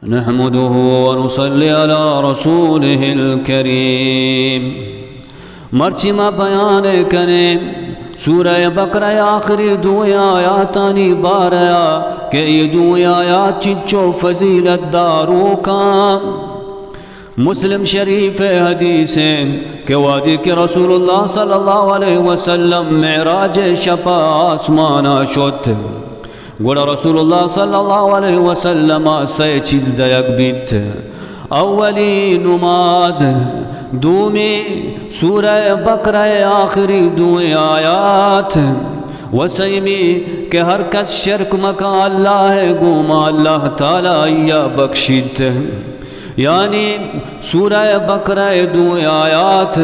नहमदुहु व नुसल्ली अला रसूलिहिल करीम। मर्चिमा बयान कने सूरह बकरा आखिरी दो आयातानी बारया के ये दो आयात चिच्चो फजीलत दारों का मुस्लिम शरीफ हदीस है कि वादी के रसूलुल्लाह सल्लल्लाहु अलैहि वसल्लम मेराज शपा आसमाना शोत गोड़ा रसूलुल्लाह सल्लल्लाहु अलैहि वसल्लम से चीज दयक बीत अव्वली नमाज दूमी सूरह बकरा आखिरी दो आयात वसैमी के हर कस शिरक मका अल्लाह गुमा अल्लाह ताला या बख्शित यानी सूरह बकरा दो आयात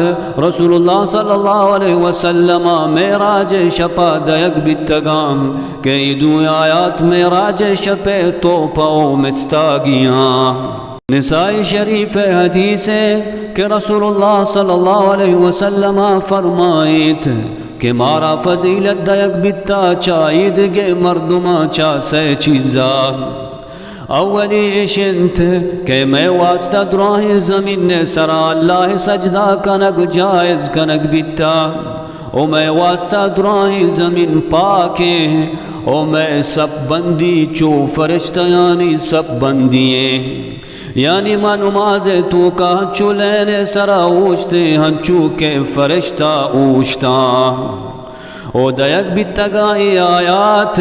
रसूलुल्लाह सल्लल्लाहु अलैहि वसल्लम मेराज शपा दयक बितगाम के दो आयात मेराज शपे तो पाओ मिस्तागियाँ निसाई शरीफ हदीस है कि रसूलुल्लाह सल्लल्लाहु अलैहि वसल्लम फरमाए थे कि मारा फजीलत दयक बिता चाइद गे मर्दुमा चा से चीज़ा अव्वली इशंत के मैं वास्ता दुराही ज़मीन ने सरा अल्लाह सजदा कनक जायज़ कनक बिता ओ मैं वास्ता दुराही ज़मीन पाके ओ मैं सब बंदी चो फरिश्ता यानी सब बंदिए यानी मां नमाज तो का चुलेने सरा ऊँचते हंचू के फरिश्ता ऊँचता ओ दयक बितगाई आयात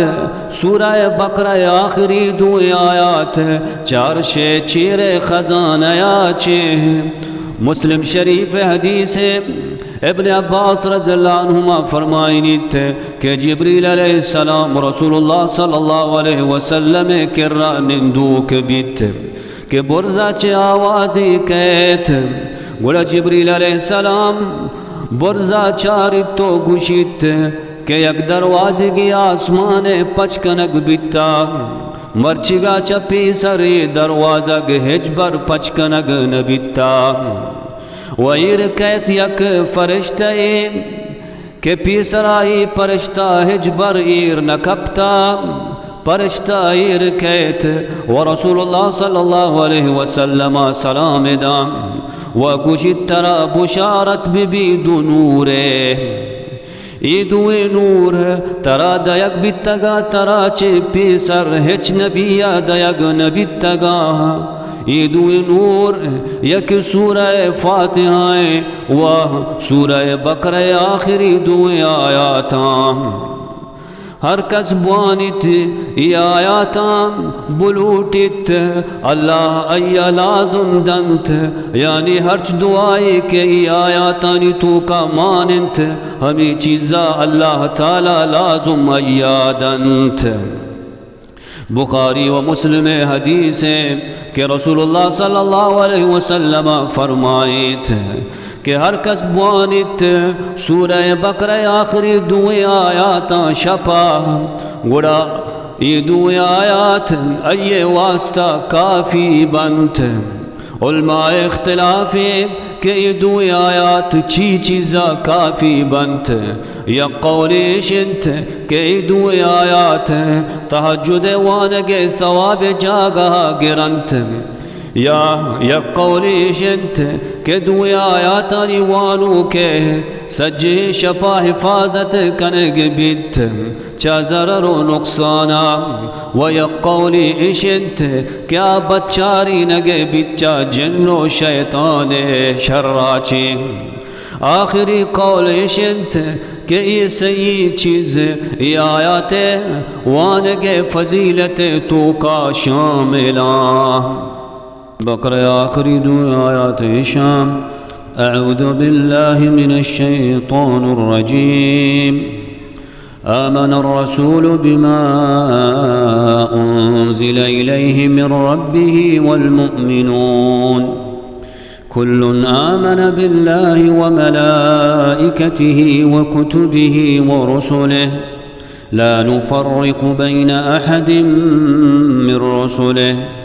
सूरह बकरा आखिरी दो आयात चार शे चीरे खजानया चे मुस्लिम शरीफ हदीस है इब्न अब्बास रज़ियल्लाहु अन्हुमा फरमाइनी थे कि जिब्रील अलैहिस्सलाम रसूलुल्लाह सल्लल्लाहु अलैहि वसल्लम किर्रा निंदूक बित के बुर्जा चे आवाज़ी कहत गुड़ा जिब्रील अलैहिस्सलाम बुर्जा चारित तो गुशित के एक दरवाजे की आसमान पचकनक बिता मर्चिगा चपी सरे दरवाजा हिजबर पचकनक न बिता वहीर कहत यक फरिश्ता के पीसराई परिश्ता हिजबर ईर न कपता परिश्ता ईर कहत व रसूलुल्लाह सल्लल्लाहु अलैहि वसल्लम सलाम दाम व गुशित तरा बुशारत बिबी दो नूरे ईदुए नूर तरा दयक बितगा तरा चे पीसर हिच नबिया दयक नबितगा ईदुए नूर यक सूरह फातिहाए वह सूरह बकरा आखिरी दो आयातां हर कस बुआनित आयातां बुलूटित अल्लाह अय्या लाजुम दंत यानी हर्च दुआई के आयातानी तो का मानंत हमें चीज़ा अल्लाह ताला लाजुम अय्या दंत बुखारी व मुस्लिम हदीस है कि रसूलुल्लाह सल्लल्लाहु अलैहि वसल्लम फरमाए थे कि हर कस बुआनित सूरह बकरा आखिरी दो आयातां शपा गुड़ा ये दो आयात अये वास्ता काफ़ी बंत उलमा इख्तिलाफ़े के ये दो आयात ची चीज़ा काफ़ी बंत या कौले शिंत के ये दो आयात तहज्जुद वानगे सवाब जागा गिरंत या कौली शिंत के दो आयातानी वानू के सज्जे शपा हिफाजत कनग बित चा ज़रर नुकसाना व या कौली इशिंत क्या बच्चारी नगे बिच्चा जिन्नो शैतान शर्राचे आखिरी कौल इशिंत के ये सही चीज़ ये आयात वानगे फजीलत तो का शामिला बकरा आखिरी दो आयात शाम अऊज़ु बिल्लाहि मिनश शैतानिर रजीम आमनर रसूलु बिमा उन्ज़िला इलैहि मिर रब्बिहि वल मुअमिनून कुल्लुन आमन बिल्लाहि व मलाइकतिहि व कुतुबिहि व रुसुलिहि ला नुफ़र्रिक़ु बैन अहदिम मिर रुसुलिहि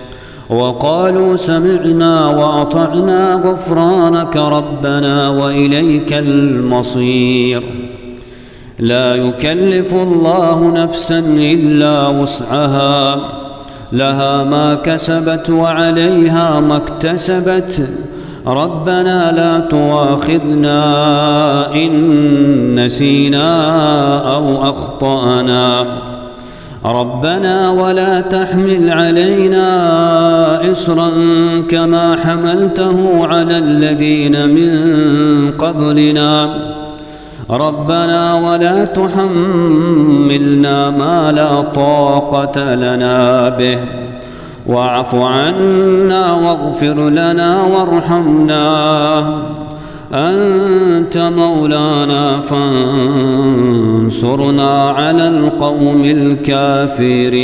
वक़ालू समिअना वअतअना गुफ़्रानक रब्बना वइलैकल मसीर ला युकल्लिफ़ुल्लाहु नफ़्सन इल्ला वुस्अहा لها ما كسبت وعليها ما اكتسبت. ربنا لا تؤاخذنا إن نسينا أو أخطأنا. ربنا ولا تحمل علينا إصرا كما حملته على الذين من قبلنا. ربنا ولا تحملنا ما لا طاقة لنا به. واعف عنا واغفر لنا وارحمنا. أنت مولانا فانصرنا على القوم الكافرين.